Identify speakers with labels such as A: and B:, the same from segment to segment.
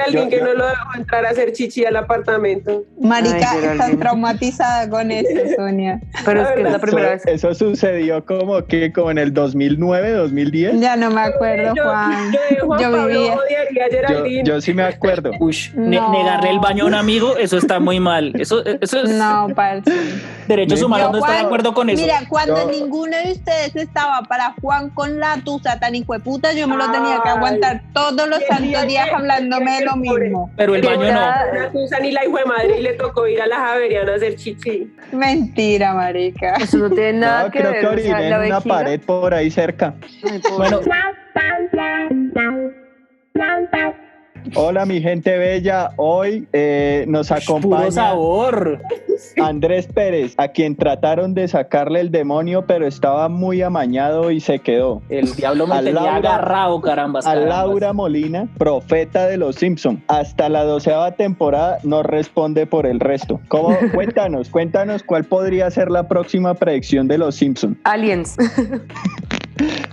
A: Geraldine que no lo dejó entrar a hacer chichi al apartamento.
B: Marica,
C: Ay,
B: estás traumatizada con eso, Sonia.
C: Pero es que es la primera vez.
D: Eso sucedió como en el 2009, 2010.
B: Ya no me acuerdo, Juan.
A: Juan Pablo
B: vivía.
A: odiaría a Geraldine.
D: Yo sí me acuerdo.
E: Ush,
B: No.
E: negarle el baño a un amigo, eso está muy mal. Eso es
B: No, parce.
E: derechos humanos,
B: Yo,
E: no está de
B: Juan,
E: acuerdo con eso.
B: Mira, cuando
D: Yo-
B: ninguno de ustedes estaba para Juan con la tusa tan hijueputa, yo me lo tenía que aguantar todos los
A: Y el
B: santos
A: día
B: días
A: que-
B: hablándome de lo
A: pobre.
B: mismo.
E: Pero el baño no.
A: Una tusa ni la hijo de madre y le tocó ir a la Javeriana a hacer chichi.
B: Mentira, marica.
C: Eso no tiene nada
D: No,
C: que
D: creo
C: ver.
D: que
C: o sea,
D: oriné
C: la
D: en una
C: vejiga.
D: pared por ahí cerca.
C: Ay, pobre.
E: Bueno,
D: Hola, mi gente bella. Hoy nos
E: puro
D: acompaña
E: sabor.
D: Andrés Pérez, a quien trataron de sacarle el demonio, pero estaba muy amañado y se quedó.
E: El diablo me
D: A
E: tenía
D: Laura-
E: agarrado, carambas.
D: A
E: carambas.
D: Laura Molina, profeta de los Simpson. Hasta la 12ª temporada no responde por el resto. ¿Cómo? Cuéntanos cuál podría ser la próxima predicción de los Simpson.
C: Aliens.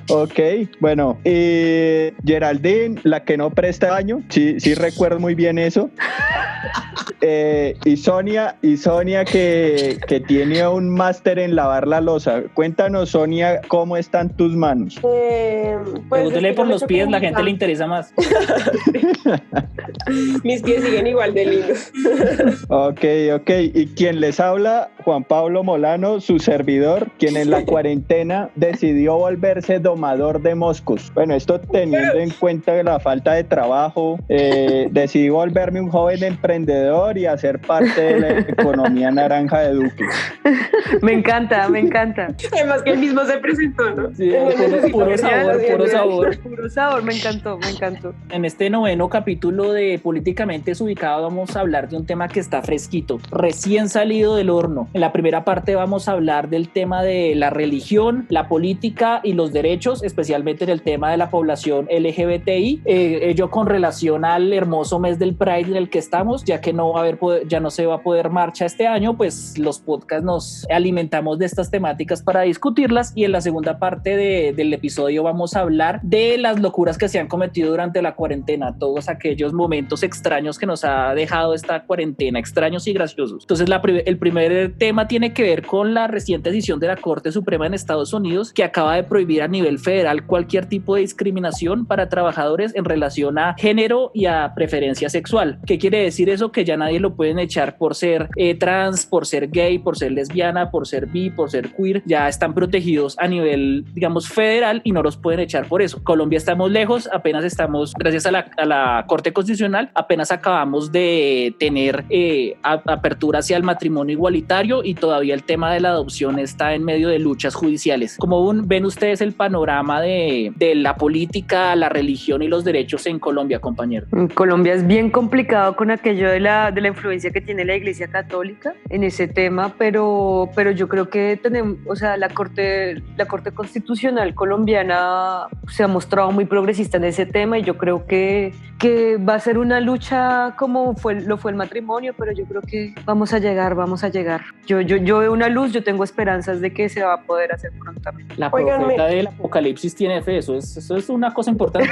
D: Ok, bueno, Geraldine, la que no presta baño, sí recuerdo muy bien eso. Y Sonia que tiene un máster en lavar la loza. Cuéntanos, Sonia, ¿cómo están tus manos?
E: Pregúntele por los pies, la gente le interesa más.
A: Mis pies siguen igual de lindos.
D: Ok. Y quien les habla, Juan Pablo Molano, su servidor, quien en la cuarentena decidió volverse domador de moscos. Bueno, esto teniendo en cuenta la falta de trabajo, decidí volverme un joven emprendedor y hacer parte de la economía naranja de Duque.
C: Me encanta.
A: Además que él mismo se presentó, ¿no?
E: Sí, puro sabor.
C: Puro sabor, me encantó.
E: En este 9º capítulo de Políticamente Desubicado vamos a hablar de un tema que está fresquito, recién salido del horno. En la primera parte vamos a hablar del tema de la religión, la política y los derechos, especialmente en el tema de la población LGBTI, ello con relación al hermoso mes del Pride en el que estamos, ya que ya no se va a poder marcha este año, pues los podcasts nos alimentamos de estas temáticas para discutirlas, y en la segunda parte del episodio vamos a hablar de las locuras que se han cometido durante la cuarentena, todos aquellos momentos extraños que nos ha dejado esta cuarentena, extraños y graciosos. Entonces el primer tema tiene que ver con la reciente decisión de la Corte Suprema en Estados Unidos, que acaba de prohibir a nivel federal cualquier tipo de discriminación para trabajadores en relación a género y a preferencia sexual. ¿Qué quiere decir eso? Que ya nadie lo pueden echar por ser trans, por ser gay, por ser lesbiana, por ser bi, por ser queer. Ya están protegidos a nivel, digamos, federal, y no los pueden echar por eso. Colombia estamos lejos, apenas estamos, gracias a la Corte Constitucional, apenas acabamos de tener apertura hacia el matrimonio igualitario, y todavía el tema de la adopción está en medio de luchas judiciales. ¿Cómo ven ustedes el panorama de la política, la religión y los derechos en Colombia, compañero?
C: En Colombia es bien complicado con aquello de la influencia que tiene la Iglesia Católica en ese tema, pero yo creo que tenemos, o sea, la Corte Constitucional colombiana se ha mostrado muy progresista en ese tema, y yo creo que va a ser una lucha como lo fue el matrimonio, pero yo creo que vamos a llegar. Yo veo una luz, yo tengo esperanzas de que se va a poder hacer prontamente.
E: La
A: Óiganme.
E: profeta del apocalipsis tiene fe, eso es una cosa importante.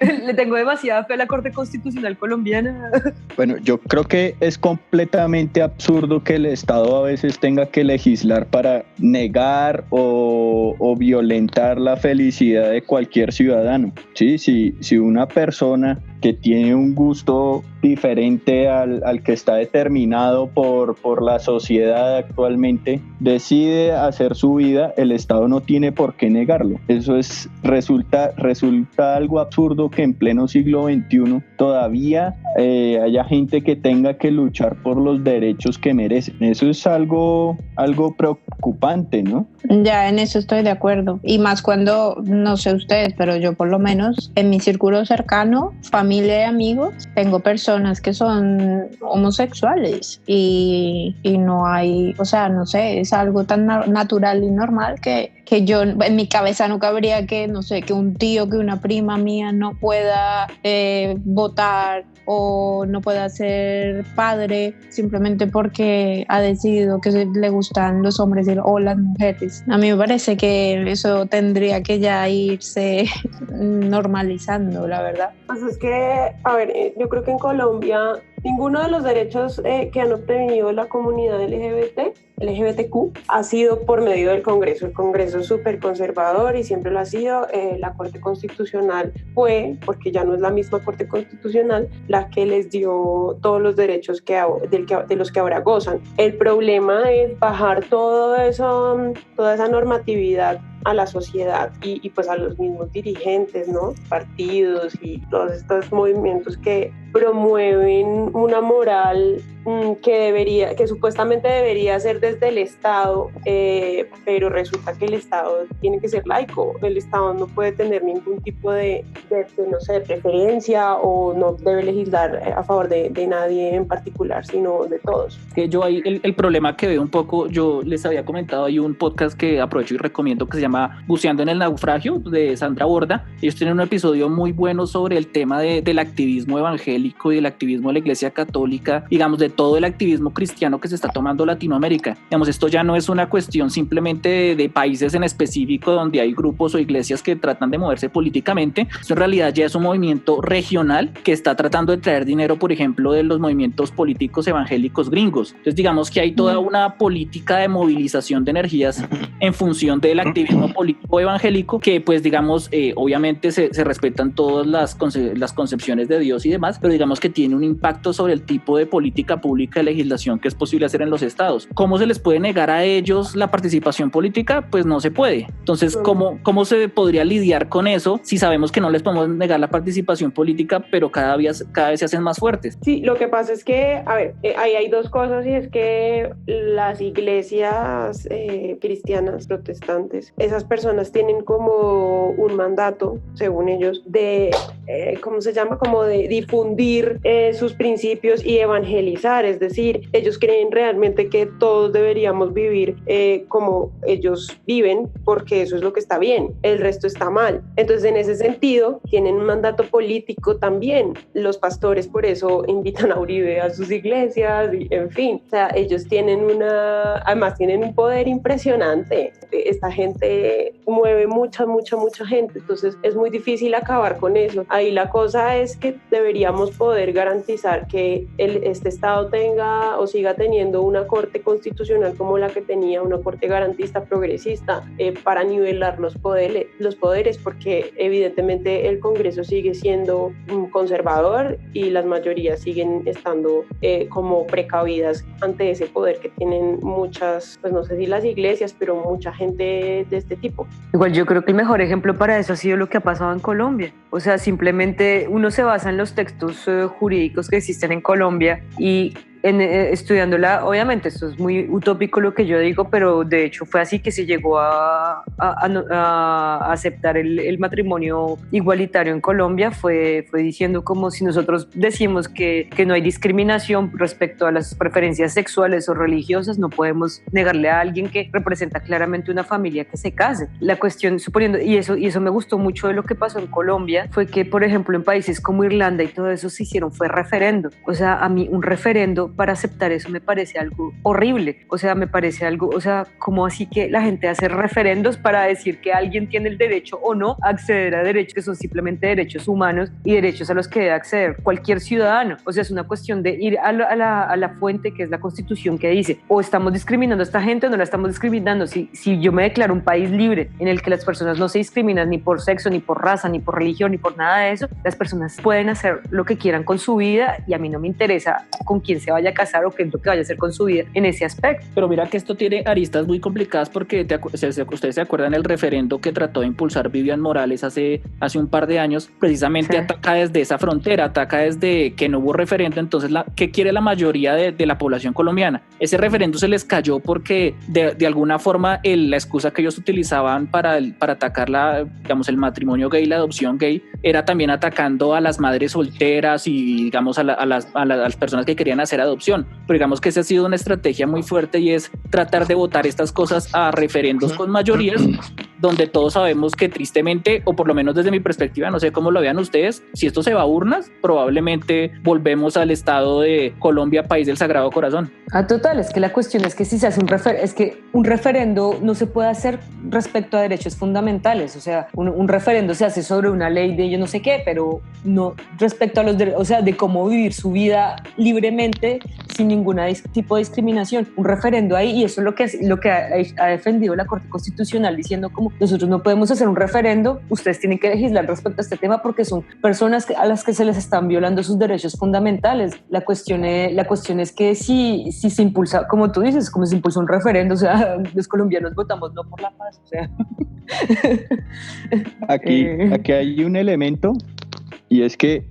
C: Le tengo demasiada fe a la Corte Constitucional colombiana.
D: Bueno, yo creo que es completamente absurdo que el Estado a veces tenga que legislar para negar o violentar la felicidad de cualquier ciudadano. Sí, si una persona que tiene un gusto diferente al que está determinado por la sociedad actualmente, decide hacer su vida, el Estado no tiene por qué negarlo. Eso resulta algo absurdo que en pleno siglo XXI todavía haya gente que tenga que luchar por los derechos que merecen. Eso es algo preocupante, ¿no?
B: Ya, en eso estoy de acuerdo. Y más cuando, no sé ustedes, pero yo por lo menos en mi círculo cercano, familia y amigos, tengo personas que son homosexuales y no hay, o sea, no sé, es algo tan natural y normal que que yo, en mi cabeza no cabría que, no sé, que un tío, que una prima mía no pueda votar o no pueda ser padre simplemente porque ha decidido que le gustan los hombres o las mujeres. A mí me parece que eso tendría que ya irse normalizando, la verdad.
A: Pues es que, a ver, yo creo que en Colombia ninguno de los derechos que han obtenido la comunidad LGBTQ ha sido por medio del Congreso. El Congreso es súper conservador y siempre lo ha sido. La Corte Constitucional fue, porque ya no es la misma Corte Constitucional, la que les dio todos los derechos de los que ahora gozan. El problema es bajar toda esa normatividad a la sociedad y pues a los mismos dirigentes, ¿no? Partidos y todos estos movimientos que promueven una moral que supuestamente debería ser desde el Estado, pero resulta que el Estado tiene que ser laico. El Estado no puede tener ningún tipo de no sé, preferencia o no debe legislar a favor de nadie en particular, sino de todos.
E: Yo ahí el problema que veo un poco, yo les había comentado, hay un podcast que aprovecho y recomiendo que se llama Buceando en el Naufragio, de Sandra Borda. Ellos tienen un episodio muy bueno sobre el tema del activismo evangélico y del activismo de la Iglesia Católica, digamos, de todo el activismo cristiano que se está tomando Latinoamérica. Digamos, esto ya no es una cuestión simplemente de países en específico donde hay grupos o iglesias que tratan de moverse políticamente. Esto en realidad ya es un movimiento regional que está tratando de traer dinero, por ejemplo, de los movimientos políticos evangélicos gringos. Entonces, digamos que hay toda una política de movilización de energías en función del activismo político evangélico que, pues, digamos, obviamente se respetan todas las concepciones de Dios y demás, pero digamos que tiene un impacto sobre el tipo de política pública de legislación que es posible hacer en los estados. ¿Cómo se les puede negar a ellos la participación política? Pues no se puede. Entonces, ¿cómo se podría lidiar con eso si sabemos que no les podemos negar la participación política, pero cada vez se hacen más fuertes?
A: Sí, lo que pasa es que, a ver, ahí hay dos cosas, y es que las iglesias cristianas, protestantes, esas personas tienen como un mandato, según ellos, de, ¿cómo se llama? Como de difundir sus principios y evangelizar, es decir, ellos creen realmente que todos deberíamos vivir como ellos viven, porque eso es lo que está bien, el resto está mal. Entonces, en ese sentido, tienen un mandato político también. Los pastores por eso invitan a Uribe a sus iglesias, y, en fin, o sea, ellos tienen además tienen un poder impresionante. Esta gente mueve mucha gente, entonces es muy difícil acabar con eso. Ahí la cosa es que deberíamos poder garantizar que este Estado tenga o siga teniendo una corte constitucional como la que tenía, una corte garantista, progresista, para nivelar los poderes, porque evidentemente el Congreso sigue siendo conservador y las mayorías siguen estando como precavidas ante ese poder que tienen muchas, pues no sé si las iglesias, pero mucha gente de este tipo.
C: Igual yo creo que el mejor ejemplo para eso ha sido lo que ha pasado en Colombia. O sea, simplemente uno se basa en los textos jurídicos que existen en Colombia y estudiándola, obviamente esto es muy utópico lo que yo digo, pero de hecho fue así que se llegó a aceptar el matrimonio igualitario en Colombia. Fue diciendo como si nosotros decimos que no hay discriminación respecto a las preferencias sexuales o religiosas, no podemos negarle a alguien que representa claramente una familia que se case. La cuestión, suponiendo, y eso me gustó mucho de lo que pasó en Colombia, fue que por ejemplo en países como Irlanda y todo eso se hicieron fue referendo. O sea, a mí un referendo para aceptar eso me parece algo horrible. O sea, me parece algo, o sea, como así que la gente hace referendos para decir que alguien tiene el derecho o no a acceder a derechos que son simplemente derechos humanos y derechos a los que debe acceder cualquier ciudadano. O sea, es una cuestión de ir a la fuente, que es la Constitución, que dice o estamos discriminando a esta gente o no la estamos discriminando. Si yo me declaro un país libre en el que las personas no se discriminan ni por sexo, ni por raza, ni por religión, ni por nada de eso, las personas pueden hacer lo que quieran con su vida y a mí no me interesa con quién se vaya a casar o qué es lo que vaya a hacer con su vida en ese aspecto.
E: Pero mira que esto tiene aristas muy complicadas porque ustedes se acuerdan el referendo que trató de impulsar Vivian Morales hace un par de años, precisamente sí. Ataca desde esa frontera, ataca desde que no hubo referendo. Entonces, ¿qué quiere la mayoría de la población colombiana? Ese referendo se les cayó porque de alguna forma la excusa que ellos utilizaban para atacar digamos, el matrimonio gay, la adopción gay, era también atacando a las madres solteras y digamos a las personas que querían hacer adopción adopción, pero digamos que esa ha sido una estrategia muy fuerte y es tratar de votar estas cosas a referendos con mayorías, donde todos sabemos que tristemente, o por lo menos desde mi perspectiva, no sé cómo lo vean ustedes, si esto se va a urnas, probablemente volvemos al estado de Colombia, país del Sagrado Corazón.
C: Total, es que la cuestión es que si se hace un referendo no se puede hacer respecto a derechos fundamentales, o sea, un referendo se hace sobre una ley de yo no sé qué, pero no respecto a los derechos, o sea, de cómo vivir su vida libremente sin ningún tipo de discriminación. Un referendo ahí, y eso es lo que ha defendido la Corte Constitucional, diciendo como nosotros no podemos hacer un referendo, ustedes tienen que legislar respecto a este tema porque son personas a las que se les están violando sus derechos fundamentales. La cuestión es que si se impulsa, como tú dices, como se impulsa un referendo, o sea, los colombianos votamos no por la paz, o sea.
D: Aquí hay un elemento, y es que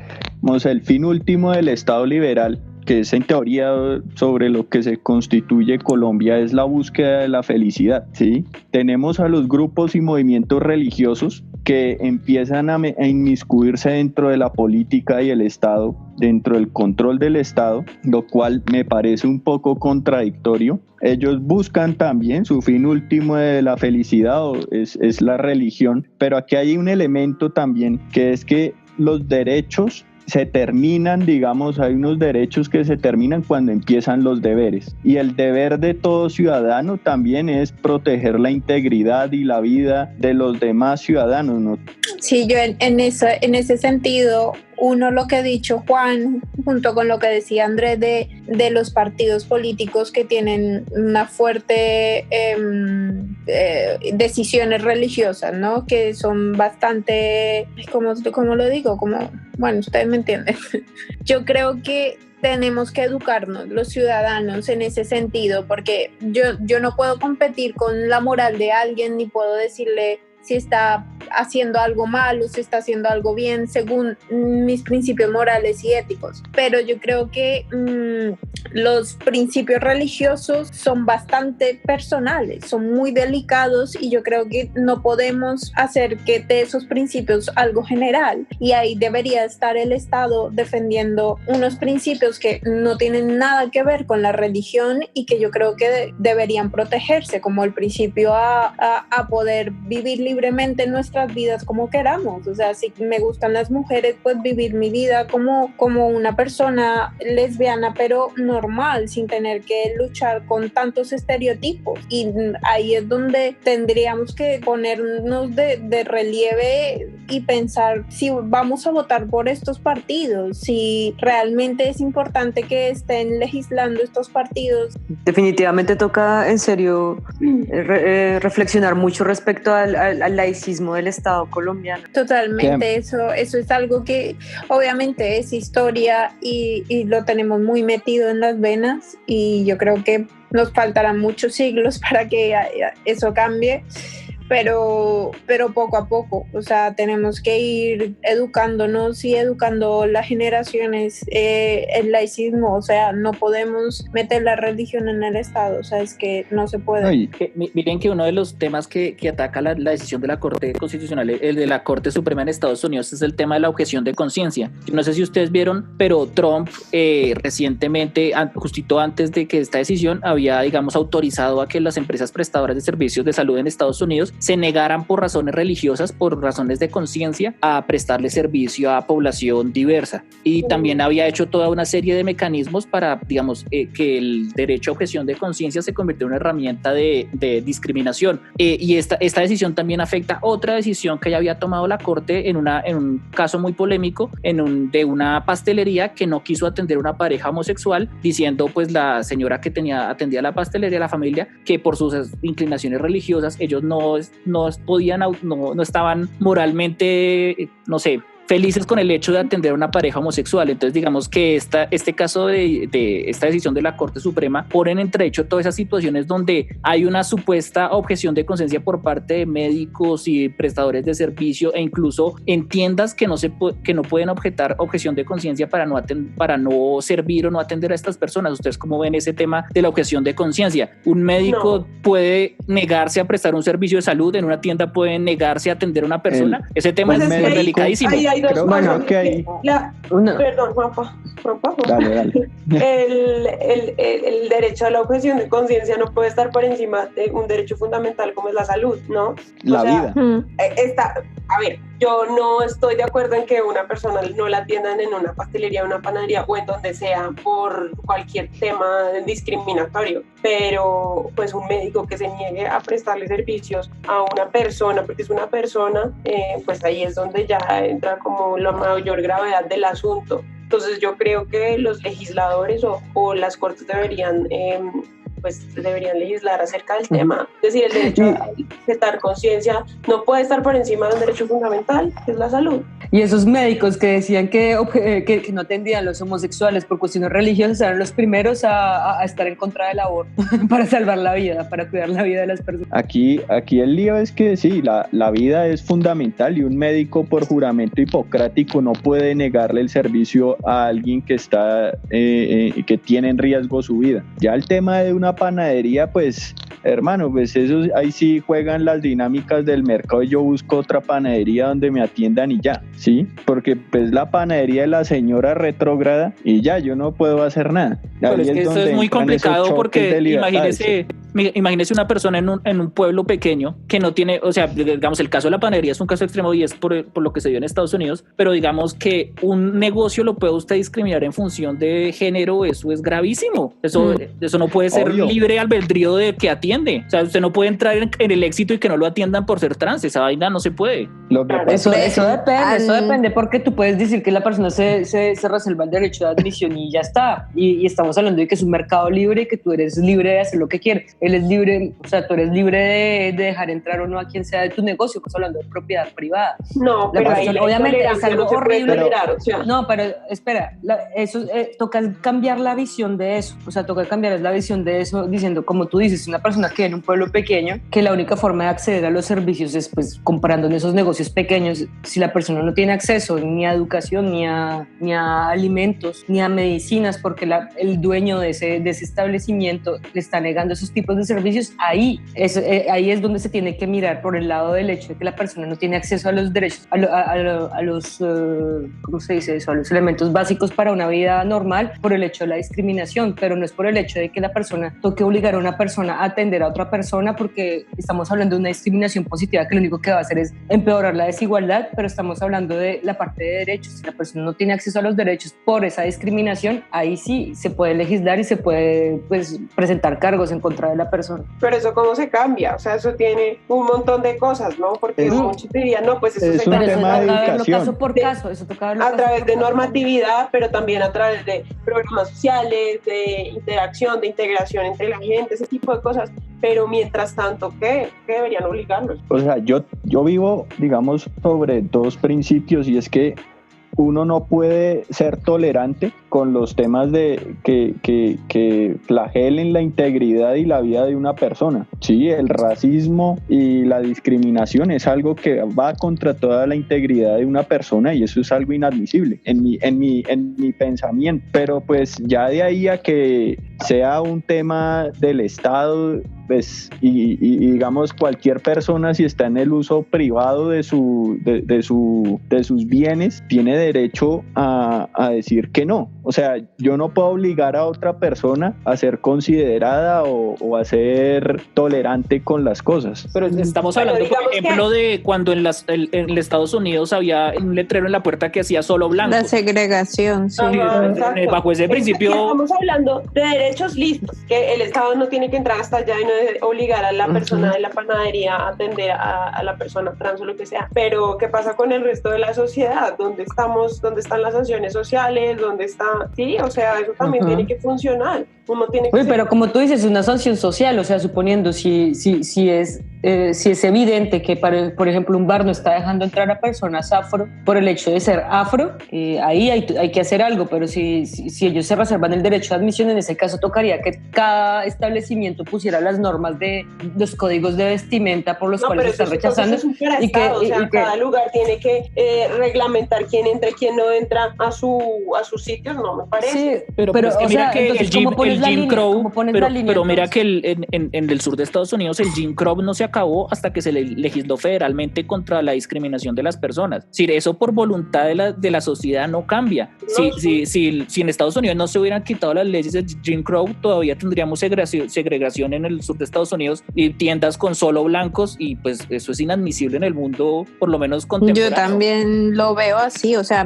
D: el fin último del Estado liberal, que es en teoría sobre lo que se constituye Colombia, es la búsqueda de la felicidad, ¿sí? Tenemos a los grupos y movimientos religiosos que empiezan a inmiscuirse dentro de la política y el Estado, dentro del control del Estado, lo cual me parece un poco contradictorio. Ellos buscan también su fin último de la felicidad, es la religión, pero aquí hay un elemento también, que es que los derechos se terminan, digamos, hay unos derechos que se terminan cuando empiezan los deberes. Y el deber de todo ciudadano también es proteger la integridad y la vida de los demás ciudadanos, ¿no?
B: Sí, yo en ese sentido, lo que ha dicho Juan, junto con lo que decía Andrés de los partidos políticos que tienen una fuerte decisiones religiosas, ¿no? Que son bastante, ¿cómo lo digo? Bueno, ustedes me entienden. Yo creo que tenemos que educarnos los ciudadanos en ese sentido, porque yo no puedo competir con la moral de alguien, ni puedo decirle si está haciendo algo mal o si está haciendo algo bien según mis principios morales y éticos. Pero yo creo que los principios religiosos son bastante personales, son muy delicados, y yo creo que no podemos hacer que de esos principios algo general, y ahí debería estar el Estado defendiendo unos principios que no tienen nada que ver con la religión y que yo creo que deberían protegerse, como el principio a poder vivir libremente nuestras vidas como queramos. O sea, si me gustan las mujeres, pues vivir mi vida como una persona lesbiana, pero normal, sin tener que luchar con tantos estereotipos. Y ahí es donde tendríamos que ponernos de relieve y pensar si vamos a votar por estos partidos, si realmente es importante que estén legislando estos partidos.
C: Definitivamente toca en serio reflexionar mucho respecto al laicismo del Estado colombiano.
B: Totalmente, eso es algo que obviamente es historia y lo tenemos muy metido en las venas, y yo creo que nos faltarán muchos siglos para que eso cambie. Pero poco a poco, o sea, tenemos que ir educándonos y educando las generaciones el laicismo, o sea, no podemos meter la religión en el Estado, o sea, es que no se puede.
E: Miren que uno de los temas que ataca la decisión de la Corte Constitucional, el de la Corte Suprema en Estados Unidos, es el tema de la objeción de conciencia. No sé si ustedes vieron, pero Trump recientemente, justito antes de que esta decisión, había, digamos, autorizado a que las empresas prestadoras de servicios de salud en Estados Unidos se negaran por razones religiosas, por razones de conciencia, a prestarle servicio a población diversa. Y también había hecho toda una serie de mecanismos para, digamos, que el derecho a objeción de conciencia se convirtió en una herramienta de discriminación. Y esta decisión también afecta otra decisión que ya había tomado la Corte en un caso muy polémico, de una pastelería que no quiso atender a una pareja homosexual, diciendo, pues, la señora que atendía la pastelería, la familia, que por sus inclinaciones religiosas ellos no estaban moralmente, no sé, felices con el hecho de atender a una pareja homosexual. Entonces, digamos que este caso de esta decisión de la Corte Suprema pone en entredicho todas esas situaciones donde hay una supuesta objeción de conciencia por parte de médicos y prestadores de servicio, e incluso en tiendas que no pueden objetar objeción de conciencia para no servir o no atender a estas personas. ¿Ustedes cómo ven ese tema de la objeción de conciencia? Un médico puede negarse a prestar un servicio de salud, en una tienda puede negarse a atender a una persona. Ese tema es delicadísimo.
A: Ahí hay dos cosas.
D: Bueno, que hay...
A: Perdón, Juanpa.
D: Dale.
A: El derecho a la objeción de conciencia no puede estar por encima de un derecho fundamental como es la salud, ¿no?
D: La vida.
A: A ver, yo no estoy de acuerdo en que una persona no la atiendan en una pastelería, una panadería o en donde sea por cualquier tema discriminatorio, pero pues un médico que se niegue a prestarle servicios a una persona, porque es una persona, pues ahí es donde ya entra como la mayor gravedad del asunto. Entonces yo creo que los legisladores o las cortes deberían legislar acerca del tema. Es decir, el derecho a respetar conciencia no puede estar por encima de un derecho fundamental, que es la salud.
C: Y esos médicos que decían que no atendían a los homosexuales por cuestiones religiosas eran los primeros a estar en contra del aborto para salvar la vida, para cuidar la vida de las personas.
D: Aquí el lío es que sí, la vida es fundamental y un médico por juramento hipocrático no puede negarle el servicio a alguien que que tiene en riesgo su vida. Ya el tema de una panadería, pues hermano, pues eso ahí sí juegan las dinámicas del mercado y yo busco otra panadería donde me atiendan y ya, ¿sí? Porque pues la panadería de la señora retrógrada y ya, yo no puedo hacer nada.
E: Pero es que eso es muy complicado porque imagínese una persona en un pueblo pequeño que no tiene, o sea, digamos, el caso de la panadería es un caso extremo y es por lo que se dio en Estados Unidos, pero digamos que un negocio lo puede usted discriminar en función de género, eso es gravísimo. Eso no puede ser libre albedrío de que atiende. O sea, usted no puede entrar en el éxito y que no lo atiendan por ser trans. Esa vaina no se puede.
C: Eso depende porque tú puedes decir que la persona se reserva el derecho de admisión y ya está. Y estamos hablando de que es un mercado libre y que tú eres libre de hacer lo que quieres. Él es libre, o sea, tú eres libre de dejar entrar o no a quien sea de tu negocio. Estamos hablando de propiedad privada.
A: No, pero
C: obviamente es algo horrible.
A: Pero,
C: no, pero espera, eso toca cambiar la visión de eso. O sea, toca cambiar la visión de eso diciendo, como tú dices, una persona que en un pueblo pequeño, que la única forma de acceder a los servicios es pues comprando en esos negocios pequeños. Si la persona no tiene acceso ni a educación, ni a alimentos, ni a medicinas, porque el dueño de ese establecimiento le está negando esos tipos de servicios, ahí es donde se tiene que mirar por el lado del hecho de que la persona no tiene acceso a los derechos, a los ¿cómo se dice eso? A los elementos básicos para una vida normal, por el hecho de la discriminación, pero no es por el hecho de que la persona toque obligar a una persona a atender a otra persona, porque estamos hablando de una discriminación positiva que lo único que va a hacer es empeorar la desigualdad, pero estamos hablando de la parte de derechos. Si la persona no tiene acceso a los derechos por esa discriminación, ahí sí se puede legislar y se puede pues presentar cargos en contra de la persona.
A: Pero eso cómo se cambia, o sea, eso tiene un montón de cosas, ¿no? Porque muchos dirían, no, pues eso se cambia.
D: Tema de educación.
C: Caso por caso, eso toca verlo
A: a través de normatividad, pero también a través de programas sociales, de interacción, de integración entre la gente, ese tipo de cosas. Pero mientras tanto, ¿qué deberían obligarlos?
D: O sea, yo vivo, digamos, sobre dos principios, y es que uno no puede ser tolerante con los temas de que flagelen la integridad y la vida de una persona. Sí, el racismo y la discriminación es algo que va contra toda la integridad de una persona y eso es algo inadmisible en mi pensamiento. Pero pues ya de ahí a que sea un tema del Estado, pues, y digamos cualquier persona, si está en el uso privado de sus bienes, tiene derecho a decir que no. O sea, yo no puedo obligar a otra persona a ser considerada o a ser tolerante con las cosas.
E: Pero estamos hablando, por ejemplo, de cuando en Estados Unidos había un letrero en la puerta que decía solo blanco.
B: La segregación, sí.
E: Bajo ese principio.
A: Estamos hablando de derechos listos, que el Estado no tiene que entrar hasta allá y no debe obligar a la persona de la panadería a atender a la persona trans o lo que sea. Pero, ¿qué pasa con el resto de la sociedad? ¿Dónde están las sanciones sociales? ¿Dónde está? Sí, o sea, eso también tiene que funcionar. Uno tiene que
C: pero como tú dices, una sanción social, o sea, suponiendo si es evidente que, por ejemplo, un bar no está dejando entrar a personas afro por el hecho de ser afro, ahí hay que hacer algo, pero si ellos se reservan el derecho de admisión, en ese caso tocaría que cada establecimiento pusiera las normas de los códigos de vestimenta por los cuales se están rechazando.
A: Y cada lugar tiene que reglamentar quién entra y quién no entra a sus sitios, no me parece.
E: Sí, pero es que mira que el Jim Crow, pero mira que en el sur de Estados Unidos el Jim Crow no se acabó hasta que se legisló federalmente contra la discriminación de las personas. Es decir, eso por voluntad de la sociedad no cambia. Si en Estados Unidos no se hubieran quitado las leyes de Jim Crow, todavía tendríamos segregación en el sur de Estados Unidos y tiendas con solo blancos, y pues eso es inadmisible en el mundo, por lo menos contemporáneo.
B: Yo también lo veo así, o sea,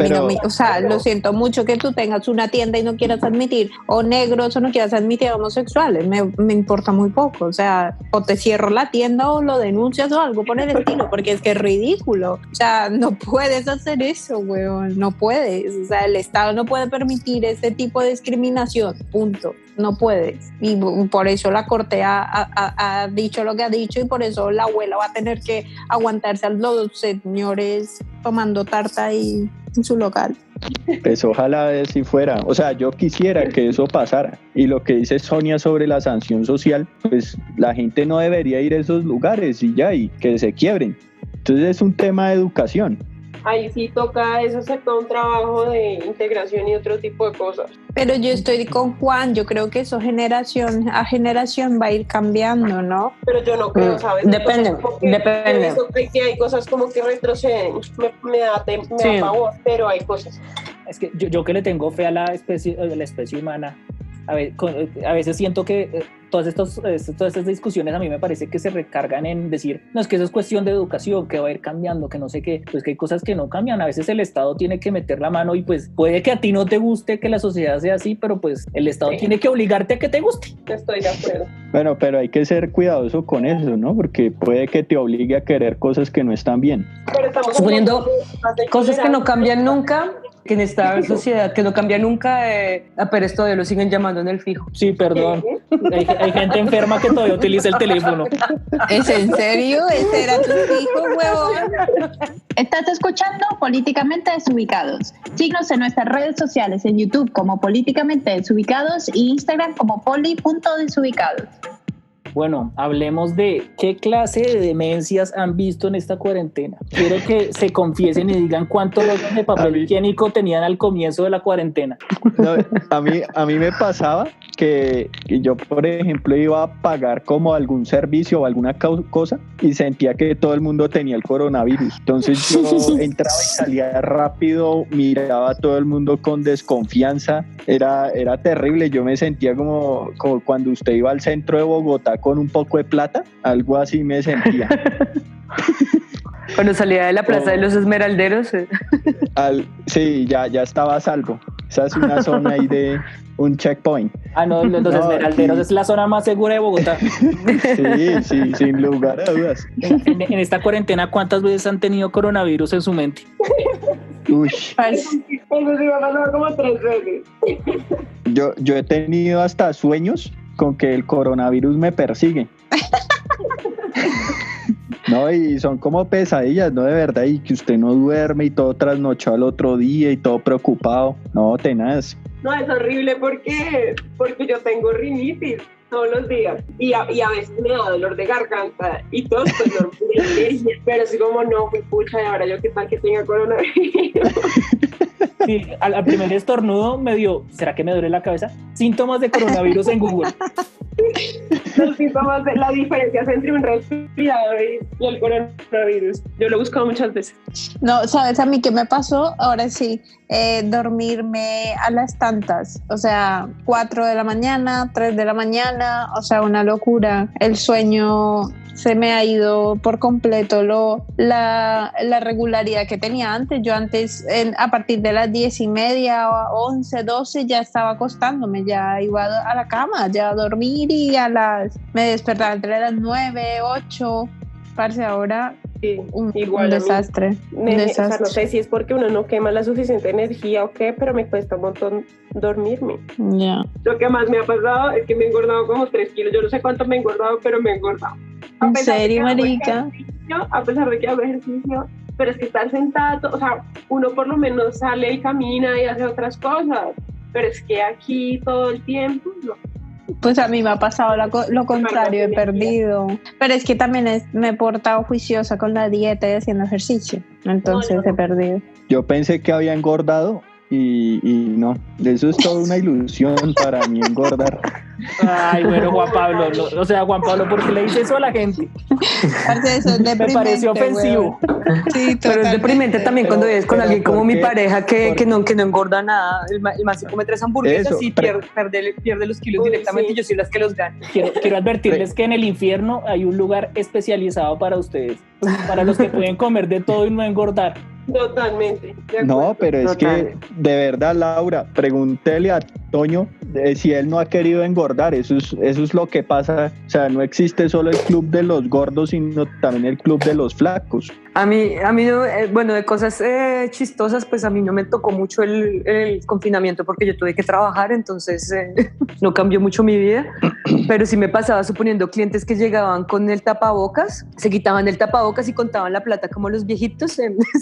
B: lo siento mucho que tú tengas una tienda y no quieras admitir o negros o no quieras admitir a homosexuales, me importa muy poco, o sea, o te cierro la tienda o lo denuncias o algo por el estilo, porque es que es ridículo, o sea, no puedes hacer eso, weón, no puedes, o sea, el Estado no puede permitir ese tipo de discriminación, punto, no puedes, y por eso la Corte ha dicho lo que ha dicho, y por eso la abuela va a tener que aguantarse a los señores tomando tarta ahí en su local.
D: Pues ojalá si fuera, o sea, yo quisiera que eso pasara, y lo que dice Sonia sobre la sanción social, pues la gente no debería ir a esos lugares y ya, y que se quiebren. Entonces es un tema de educación.
A: Ahí sí toca eso, hacer todo un trabajo de integración y otro tipo de cosas.
B: Pero yo estoy con Juan, yo creo que eso generación a generación va a ir cambiando, ¿no?
A: Pero yo no creo, ¿sabes?
C: Depende.
A: Que hay cosas como que retroceden, me da pavor, pero hay cosas.
E: Es que yo que le tengo fe a la especie humana, a veces siento que todas estas discusiones a mí me parece que se recargan en decir, no, es que eso es cuestión de educación, que va a ir cambiando, que no sé qué, pues que hay cosas que no cambian. A veces el Estado tiene que meter la mano, y pues puede que a ti no te guste que la sociedad sea así, pero pues el Estado tiene que obligarte a que te guste.
A: Estoy de acuerdo.
D: Bueno, pero hay que ser cuidadoso con eso, ¿no? Porque puede que te obligue a querer cosas que no están bien.
A: Pero estamos
C: suponiendo cosas que no cambian nunca, que en esta sociedad que no cambia nunca, pero esto todavía lo siguen llamando en el fijo.
E: Sí, perdón. Hay gente enferma que todavía utiliza el teléfono.
B: ¿Es en serio? ¿Ese era tu hijo, huevón?
F: Estás escuchando Políticamente Desubicados. Síguenos en nuestras redes sociales, en YouTube como Políticamente Desubicados y Instagram como poli.desubicados.
E: Bueno, hablemos de qué clase de demencias han visto en esta cuarentena. Quiero que se confiesen y digan cuántos rollos de papel higiénico tenían al comienzo de la cuarentena.
D: No, a mí me pasaba que yo, por ejemplo, iba a pagar como algún servicio o alguna cosa y sentía que todo el mundo tenía el coronavirus. Entonces yo entraba y salía rápido, miraba a todo el mundo con desconfianza. Era terrible. Yo me sentía como cuando usted iba al centro de Bogotá con un poco de plata, algo así me sentía.
C: Cuando salía de la Plaza de los Esmeralderos.
D: Sí, ya estaba a salvo. Esa es una zona ahí de un checkpoint.
E: No, los Esmeralderos es la zona más segura de Bogotá.
D: Sí, sin lugar a dudas.
E: En esta cuarentena, ¿cuántas veces han tenido coronavirus en su mente?
D: Uy.
A: Eso sí me ha pasado como 3 veces.
D: Yo he tenido hasta sueños con que el coronavirus me persigue. No, y son como pesadillas, ¿no? De verdad, y que usted no duerme y todo trasnochado al otro día y todo preocupado. No, tenaz.
A: No, es horrible porque yo tengo rinitis todos los días y a veces me da dolor de garganta y todo, pues normal, pero así como no, pues pucha, y ahora yo qué tal que tenga coronavirus.
E: Sí, al primer estornudo me dio, ¿será que me duele la cabeza? Síntomas de coronavirus en Google.
A: Los síntomas de la diferencia entre un resfriado y el coronavirus. Yo lo he buscado muchas veces.
B: No, ¿sabes a mí qué me pasó? Ahora sí, dormirme a las tantas, o sea, 4 de la mañana, 3 de la mañana, o sea, una locura. El sueño se me ha ido por completo la regularidad que tenía antes. Yo antes, a partir de las 10:30, 11, 12, ya estaba acostándome, ya iba a la cama, ya a dormir y me despertaba entre las 9, 8, parce, ahora
A: sí,
B: un
A: desastre.
B: Un desastre.
A: O sea, no sé si es porque uno no quema la suficiente energía o qué, pero me cuesta un montón dormirme.
B: Ya.
A: Lo que más me ha pasado es que me he engordado como 3 kilos. Yo no sé cuánto me he engordado, pero me he engordado.
B: ¿En serio, marica?
A: A pesar de que hago ejercicio, pero es que estar sentado, o sea, uno por lo menos sale y camina y hace otras cosas, pero es que aquí todo el tiempo, no.
B: Pues a mí me ha pasado lo contrario, he perdido. Pero es que también me he portado juiciosa con la dieta y haciendo ejercicio, entonces he perdido.
D: Yo pensé que había engordado y no, eso es toda una ilusión para mí engordar.
E: Ay, bueno, Juan Pablo, o sea, Juan Pablo, ¿por qué le dice eso a la gente?
B: Eso es
E: Me pareció ofensivo.
B: Sí,
C: pero es deprimente también cuando
D: Pero-
C: vives con
D: pero
C: alguien como
D: ¿por
C: mi
D: qué?
C: pareja que
D: ¿Por
C: no engorda nada. El man se come 3 hamburguesas
D: Eso,
C: y pierde los kilos
A: Uy,
C: directamente
A: sí.
C: y yo soy las que los gano.
E: Quiero advertirles que en el infierno hay un lugar especializado para ustedes, para los que pueden comer de todo y no engordar.
A: Totalmente. de
D: No,
A: acuerdo.
D: pero es
C: Total.
D: que de verdad, Laura, pregúntele a Toño si él no ha querido engordar. Eso es lo que pasa. O sea, no existe solo el club de los gordos, sino también el club de los flacos.
C: A mí no, bueno, de cosas chistosas, pues a mí no me tocó mucho el confinamiento porque yo tuve que trabajar, entonces no cambió mucho mi vida, pero sí me pasaba suponiendo clientes que llegaban con el tapabocas, se quitaban el tapabocas y contaban la plata como los viejitos,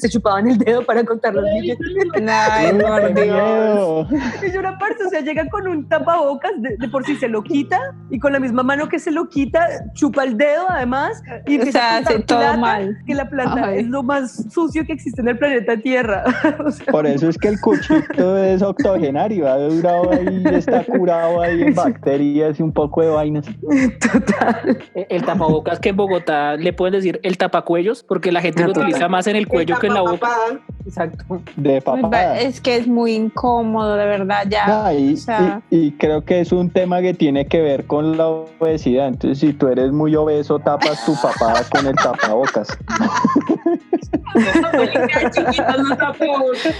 C: se chupaban el dedo para contar los billetes.
B: Ay, por
D: ¡Qué
B: Dios.
D: miedo!
C: Y yo una parte, o sea, llega con un tapabocas, de por sí se lo quita y con la misma mano que se lo quita, chupa el dedo además y
B: O
C: empieza
B: sea,
C: a contar
B: hace todo
C: plata,
B: mal.
C: que la plata
B: Ay.
C: es lo más sucio que existe en el planeta Tierra. O sea,
D: Por eso es que el cuchito es octogenario, ha durado ahí, está curado ahí en bacterias y un poco de vainas.
C: total.
E: El tapabocas que en Bogotá le pueden decir el tapacuellos, porque la gente lo
C: Total.
E: utiliza más en el cuello que en la boca.
A: Tapapapada.
E: Exacto.
D: De papada.
B: Es que es muy incómodo, de verdad, ya.
D: No, y,
B: o sea,
D: y creo que es un tema que tiene que ver con la obesidad. Entonces, si tú eres muy obeso, tapas tu papada con el tapabocas.
A: Chiquitas, no tapabocas.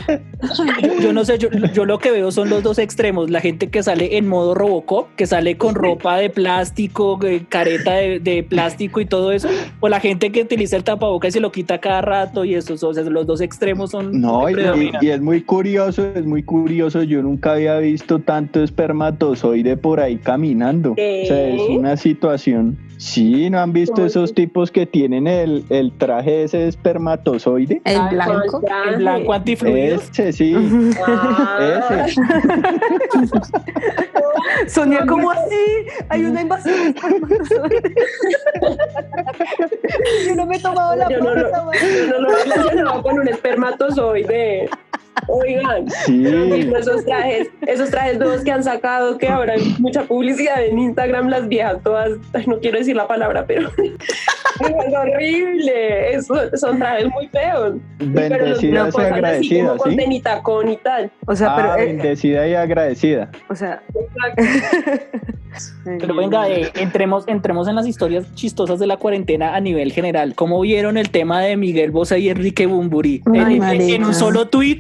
E: Yo no sé, yo lo que veo son los dos extremos. La gente que sale en modo Robocop, que sale con ropa de plástico, careta de plástico y todo eso, o la gente que utiliza el tapabocas y se lo quita cada rato y eso. O sea, los dos extremos son
D: No,
E: que predominan.
D: y es muy curioso. Yo nunca había visto tanto espermatozoide por ahí caminando. O sea, es una situación. Sí, ¿no han visto
A: ¿Cómo
D: esos
A: así?
D: tipos que tienen el traje ese de espermatozoide?
B: el
A: Ay,
B: blanco.
E: El blanco antifluidos.
D: Ese, sí.
A: Ah,
D: Ese.
C: Sonia, ¿cómo así? Hay una invasión de espermatozoides. Yo no me he tomado la
A: yo no
C: prueba.
A: lo relacionaba con un espermatozoide. Oigan,
D: Sí.
A: pero mismo esos trajes nuevos que han sacado, que ahora hay mucha publicidad en Instagram, las viejas todas, ay, no quiero decir la palabra, pero es horrible, son trajes muy feos. Pero los
D: Bendecida y
A: posan así
D: agradecida,
A: como con
D: ¿sí?
A: tenitacón y tal.
C: O sea, pero,
D: Bendecida y agradecida.
C: o sea,
E: Pero venga, entremos en las historias chistosas de la cuarentena a nivel general. ¿Cómo vieron el tema de Miguel Bosé y Enrique Bumburi?
B: Ay,
E: En
B: marica.
E: un solo tweet,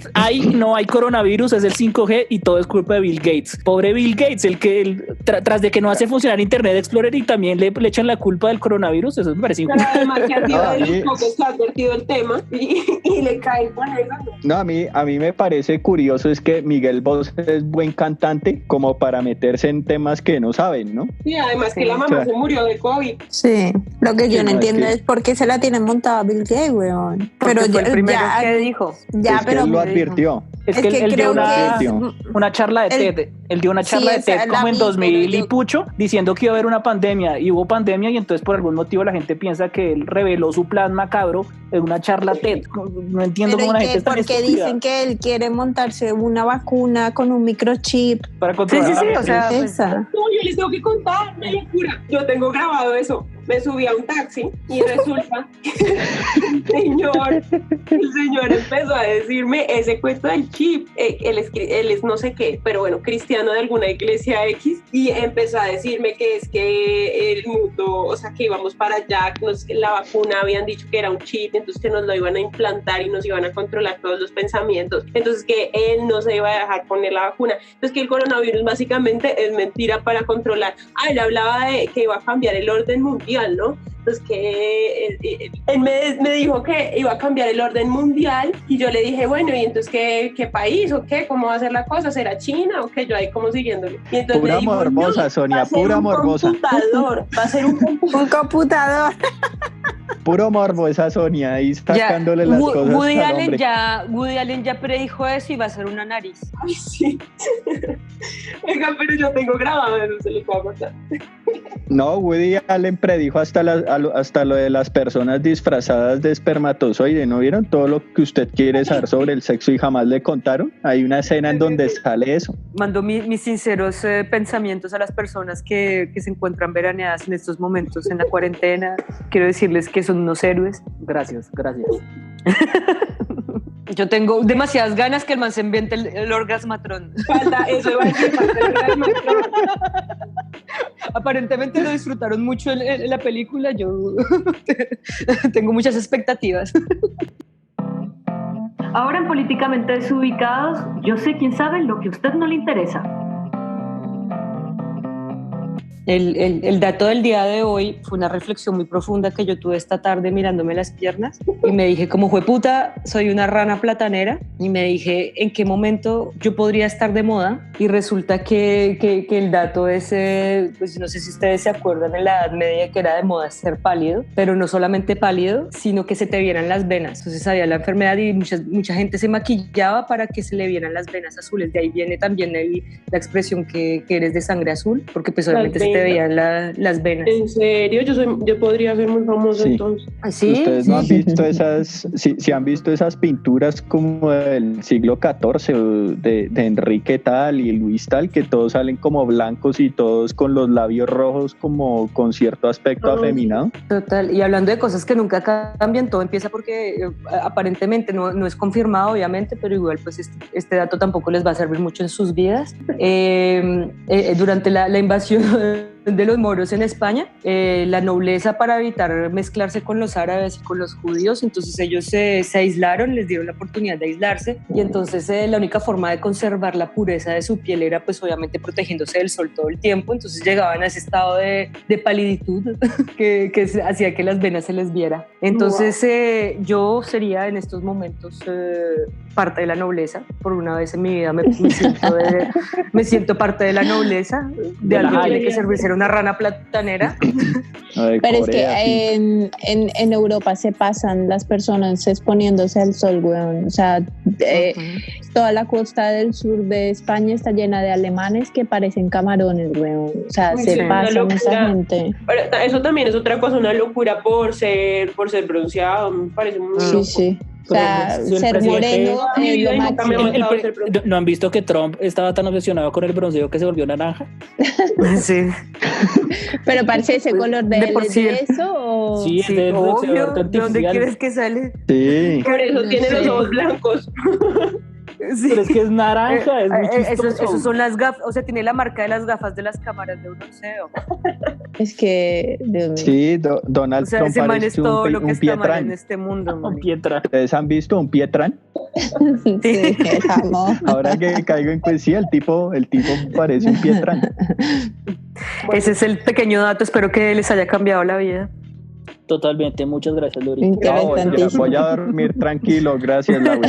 E: no hay coronavirus, es el 5G y todo es culpa de Bill Gates. Pobre Bill Gates, tras de que no hace funcionar Internet Explorer y también le echan la culpa del coronavirus, eso me parece
A: Pero
E: injusto.
A: además que ha sido
D: No,
A: de los
D: sí.
A: pocos que ha advertido el tema y le caen con eso.
D: No, a mí me parece curioso es que Miguel Bosé es buen cantante como para meterse en temas que no saben, ¿no?
A: Y además que
C: Sí,
A: la mamá
D: claro.
A: se murió de COVID.
B: Sí, lo que yo
D: Sí,
B: no
D: no, es
B: entiendo
D: que-
B: es por qué se la tienen montada a Bill Gates, weón.
C: pero
B: Pero
C: fue el primero
B: ya,
C: que dijo.
B: ya,
D: es que
B: pero
D: él lo
C: me dijo.
D: advirtió.
E: Es
B: es
E: que
B: que
E: él dio
B: creo
E: una,
B: que es
E: una charla de
B: el-
E: TED. Él dio una
B: Sí,
E: charla de
B: esa
E: TED
B: es la
E: como en
B: misma,
E: 2000
B: pero
E: y
B: yo-
E: pucho, diciendo que iba a haber una pandemia y hubo pandemia y entonces por algún motivo la gente piensa que él reveló su plan macabro en una charla TED. No entiendo
B: pero
E: cómo la
B: ¿y
E: gente
B: qué?
E: es tan
B: Porque
E: estúpida
B: dicen que él quiere montarse una vacuna con un microchip.
E: para
C: Sí,
E: controlar.
C: sí, sí, o sea, pues,
B: Esa.
A: No, yo les tengo que contar una locura. Yo tengo grabado eso. Me subí a un taxi y resulta que el señor empezó a decirme ese cuento del chip. Él es no sé qué, pero bueno, cristiano de alguna iglesia X, y empezó a decirme que es que el mundo, o sea, que íbamos para allá, que la vacuna habían dicho que era un chip, entonces que nos lo iban a implantar y nos iban a controlar todos los pensamientos, entonces que él no se iba a dejar poner la vacuna, entonces que el coronavirus básicamente es mentira para controlar. Él hablaba de que iba a cambiar el orden mundial, ¿no? Entonces que él me dijo que iba a cambiar el orden mundial y yo le dije, bueno, ¿y entonces qué país o qué? ¿Cómo va a ser la cosa? ¿Será China o qué? Yo ahí como siguiéndole. Y entonces
D: Pura
A: me dijo,
D: morbosa,
A: no,
D: Sonia,
A: va a ser
D: pura
A: un
D: morbosa.
A: computador, va a ser un computador.
B: Un computador.
D: Puro morbo esa Sonia ahí
C: ya,
D: sacándole las cosas
C: Woody
D: al
C: Allen
D: hombre.
C: Woody Allen ya predijo eso y va a ser una nariz.
A: Ay, sí. Oigan, pero yo tengo grabado eso, se lo puedo contar.
D: No, Woody Allen predijo hasta lo de las personas disfrazadas de espermatozoide. ¿No vieron todo lo que usted quiere saber sobre el sexo y jamás le contaron? Hay una escena en donde sale eso.
C: Mando mis sinceros pensamientos a las personas que se encuentran veraneadas en estos momentos en la cuarentena. Quiero decirles que son unos héroes.
E: Gracias.
C: Yo tengo demasiadas ganas que el man se invente el orgasmatrón.
A: Falta, eso iba a decir, falta el orgasmatrón.
C: Aparentemente lo disfrutaron mucho en la película. Yo tengo muchas expectativas.
G: Ahora en Políticamente Desubicados, yo sé quién sabe lo que a usted no le interesa.
C: El dato del día de hoy fue una reflexión muy profunda que yo tuve esta tarde mirándome las piernas y me dije, como jueputa, soy una rana platanera, y me dije, ¿en qué momento yo podría estar de moda? Y resulta que el dato es, pues no sé si ustedes se acuerdan, en la Edad Media que era de moda ser pálido, pero no solamente pálido, sino que se te vieran las venas. Entonces había la enfermedad y mucha gente se maquillaba para que se le vieran las venas azules. De ahí viene también la expresión que eres de sangre azul, porque pues obviamente se te veían las venas.
A: ¿En serio? Yo podría ser muy famoso entonces.
C: ¿Sí?
D: ¿Ustedes no han visto si han visto esas pinturas como del siglo XIV de Enrique tal y Luis tal, que todos salen como blancos y todos con los labios rojos como con cierto aspecto afeminado?
C: Total, y hablando de cosas que nunca cambian, todo empieza porque aparentemente no es confirmado obviamente, pero igual pues este dato tampoco les va a servir mucho en sus vidas. Durante la invasión de los moros en España, la nobleza, para evitar mezclarse con los árabes y con los judíos, entonces ellos se aislaron, les dieron la oportunidad de aislarse, y entonces la única forma de conservar la pureza de su piel era pues obviamente protegiéndose del sol todo el tiempo, entonces llegaban a ese estado de paliditud que hacía que las venas se les viera. Entonces yo sería en estos momentos parte de la nobleza. Por una vez en mi vida me siento parte de la nobleza, de alguien que tiene que servirse una rana platanera.
B: Pero es que en Europa se pasan las personas exponiéndose al sol, weón. O sea, toda la costa del sur de España está llena de alemanes que parecen camarones, weón. O sea, se pasan esa gente.
A: Pero eso también es otra cosa, una locura por ser bronceado, me parece muy loco.
B: Sí. O sea, ser moreno es lo máximo.
E: ¿No han visto que Trump estaba tan obsesionado con el bronceo que se volvió naranja?
C: Sí.
B: Pero parece ese color de él,
C: por
B: ¿es de eso? ¿O?
E: Sí, es del bronceador
C: ¿De dónde crees que sale?
D: Sí.
A: Por eso tiene los ojos blancos.
C: Sí.
E: Pero es que es naranja, es muy chistoso.
C: Esos son las gafas, o sea, tiene la marca de las gafas de las cámaras de bronceo.
B: Es que, Dios mío.
D: Sí, Donald Trump
C: Ese man es
D: parece
C: todo lo que
D: un
C: está mal
D: Pietrán.
C: en este mundo.
E: Un Pietra.
D: ¿Ustedes han visto un Pietrán?
B: Sí, amo.
D: Ahora que caigo en cuenta, sí, el tipo parece un Pietrán.
C: Ese es el pequeño dato, espero que les haya cambiado la vida.
E: Totalmente, muchas gracias, Lori.
D: No, ya voy a dormir tranquilo, gracias, Laura.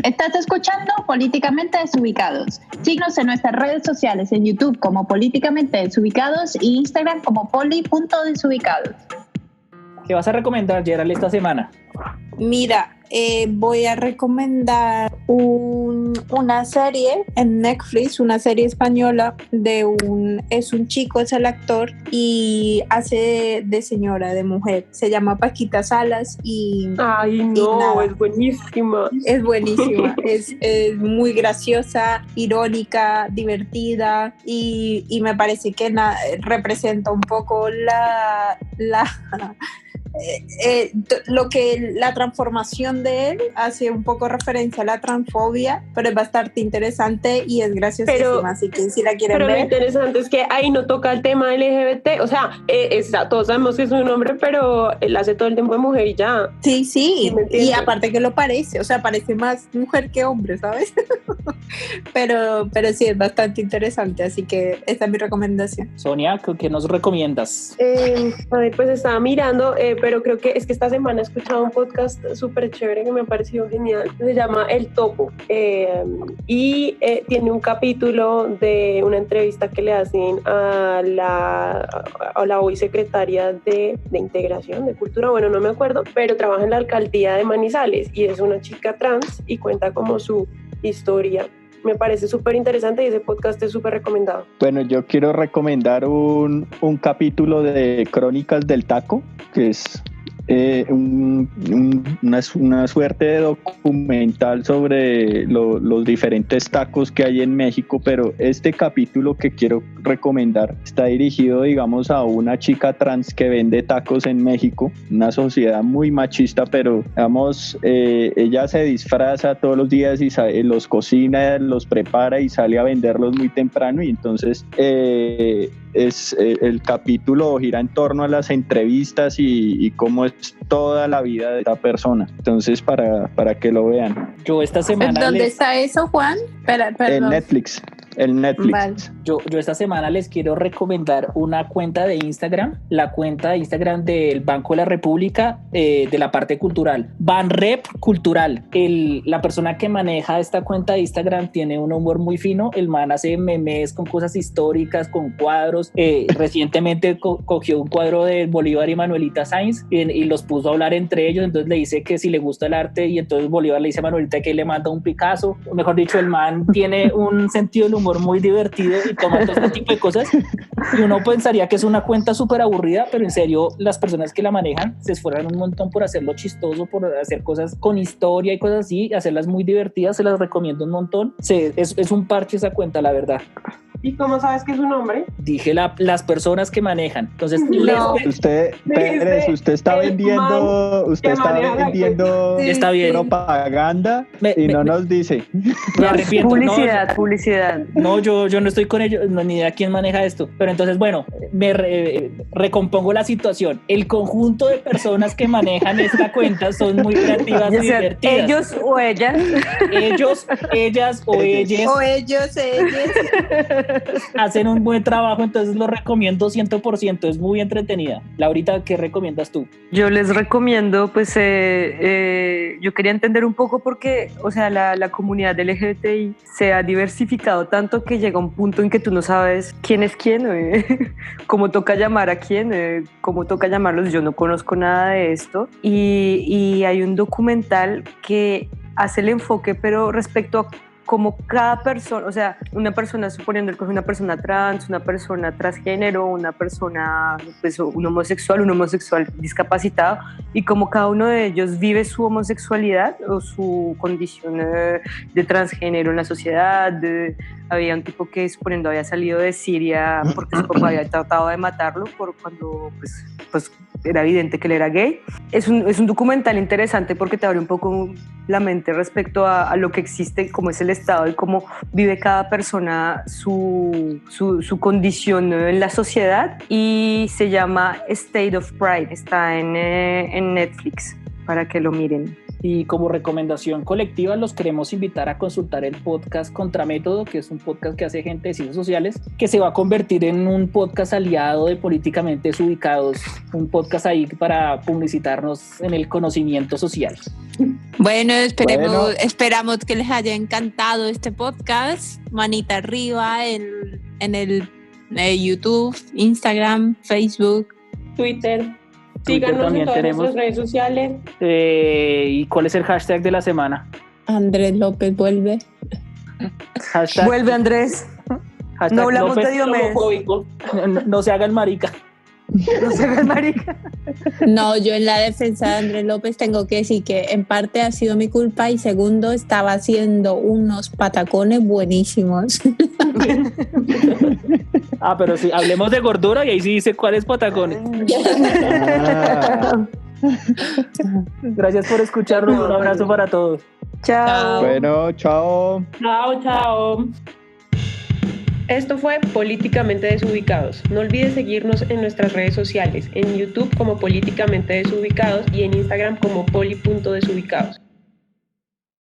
F: Estás escuchando Políticamente Desubicados. Síguenos en nuestras redes sociales, en YouTube como Políticamente Desubicados y Instagram como poli.desubicados.
E: ¿Qué vas a recomendar, Gerald, esta semana?
B: Mira, voy a recomendar una serie en Netflix, una serie española es un chico, es el actor y hace de señora, de mujer. Se llama Paquita Salas y...
A: Ay, no, es buenísima.
B: Es buenísima, es muy graciosa, irónica, divertida y me parece que representa un poco la transformación de él, hace un poco referencia a la transfobia, pero es bastante interesante y es graciosísima, así que si la quieren
A: ver. Pero lo interesante es que ahí no toca el tema LGBT, o sea, todos sabemos que es un hombre, pero él hace todo el tiempo de mujer y ya.
B: Sí, y aparte que lo parece, o sea, parece más mujer que hombre, ¿sabes? pero sí, es bastante interesante, así que esta es mi recomendación.
E: Sonia, ¿qué nos recomiendas?
A: A ver, pues estaba mirando, pero creo que es que esta semana he escuchado un podcast súper chévere que me ha parecido genial, se llama El Topo, y tiene un capítulo de una entrevista que le hacen a la hoy secretaria de Integración, de Cultura, bueno, no me acuerdo, pero trabaja en la alcaldía de Manizales y es una chica trans y cuenta como su historia me parece súper interesante y ese podcast es súper recomendado.
D: Bueno, yo quiero recomendar un capítulo de Crónicas del Taco, que es una suerte de documental sobre los diferentes tacos que hay en México, pero este capítulo que quiero recomendar está dirigido, digamos, a una chica trans que vende tacos en México, una sociedad muy machista, pero digamos, ella se disfraza todos los días y los cocina, los prepara y sale a venderlos muy temprano, y entonces el capítulo gira en torno a las entrevistas y cómo es toda la vida de esta persona. Entonces, para que lo vean.
E: Yo esta semana
B: ¿Dónde está eso, Juan? Perdón.
D: En Netflix.
B: Vale.
E: Yo esta semana les quiero recomendar una cuenta de Instagram, la cuenta de Instagram del Banco de la República, de la parte cultural, Banrep Cultural. La persona que maneja esta cuenta de Instagram tiene un humor muy fino. El man hace memes con cosas históricas, con cuadros. Recientemente cogió un cuadro de Bolívar y Manuelita Sáenz y los puso a hablar entre ellos. Entonces le dice que si le gusta el arte, y entonces Bolívar le dice a Manuelita que le manda un Picasso. O mejor dicho, el man tiene un sentido del humor muy divertido y toma todo este tipo de cosas, y uno pensaría que es una cuenta súper aburrida, pero en serio las personas que la manejan se esfuerzan un montón por hacerlo chistoso, por hacer cosas con historia y cosas así, hacerlas muy divertidas. Se las recomiendo un montón. Es un parche esa cuenta, la verdad.
A: ¿Y cómo sabes que es un hombre?
E: Dije las personas que manejan. Entonces,
B: No.
D: Usted, Pérez, usted está vendiendo
E: Está bien.
D: propaganda y no nos dice.
E: Me arrepiento.
C: Publicidad.
E: No, yo no estoy con ellos, ni idea quién maneja esto. Pero entonces, bueno, me recompongo la situación. El conjunto de personas que manejan esta cuenta son muy creativas y divertidas.
C: Ellos o ellas.
E: Ellos, ellas o ellas.
B: O ellos.
E: Hacen un buen trabajo, entonces lo recomiendo 100%, es muy entretenida. Laurita, ¿qué recomiendas tú?
C: Yo les recomiendo, pues, yo quería entender un poco porque, o sea, la comunidad LGBTI se ha diversificado tanto que llega un punto en que tú no sabes quién es quién, cómo toca llamar a quién, cómo toca llamarlos. Yo no conozco nada de esto, y hay un documental que hace el enfoque, pero respecto a como cada persona, o sea, una persona, suponiendo que es una persona trans, una persona transgénero, una persona, pues, un homosexual discapacitado, y como cada uno de ellos vive su homosexualidad o su condición de transgénero en la sociedad. Había un tipo que, suponiendo, había salido de Siria porque su papá había tratado de matarlo por cuando pues era evidente que él era gay. Es un documental interesante porque te abre un poco la mente respecto a lo que existe, cómo es el Estado y cómo vive cada persona su condición en la sociedad, y se llama State of Pride. Está en Netflix para que lo miren.
E: Y como recomendación colectiva, los queremos invitar a consultar el podcast Contramétodo, que es un podcast que hace gente de ciencias sociales, que se va a convertir en un podcast aliado de Políticamente Desubicados, un podcast ahí para publicitarnos en el conocimiento social.
B: Bueno, esperamos que les haya encantado este podcast. Manita arriba en el YouTube, Instagram, Facebook,
A: Twitter. Síganos en todas nuestras redes sociales.
E: ¿Y cuál es el hashtag de la semana?
B: Andrés López vuelve.
E: Hashtag,
C: Vuelve Andrés.
E: hashtag
C: No hablamos
E: López
C: de Diomedes.
E: homofóbico. No se hagan marica.
C: No se ve, marica.
B: No, yo en la defensa de Andrés López tengo que decir que en parte ha sido mi culpa, y segundo, estaba haciendo unos patacones buenísimos.
E: Pero sí, hablemos de gordura y ahí sí dice cuáles patacones. Gracias por escucharnos. Un abrazo para todos.
C: Chao.
D: Bueno, chao.
A: Chao. Esto fue Políticamente Desubicados. No olvides seguirnos en nuestras redes sociales, en YouTube como Políticamente Desubicados y en Instagram como poli.desubicados.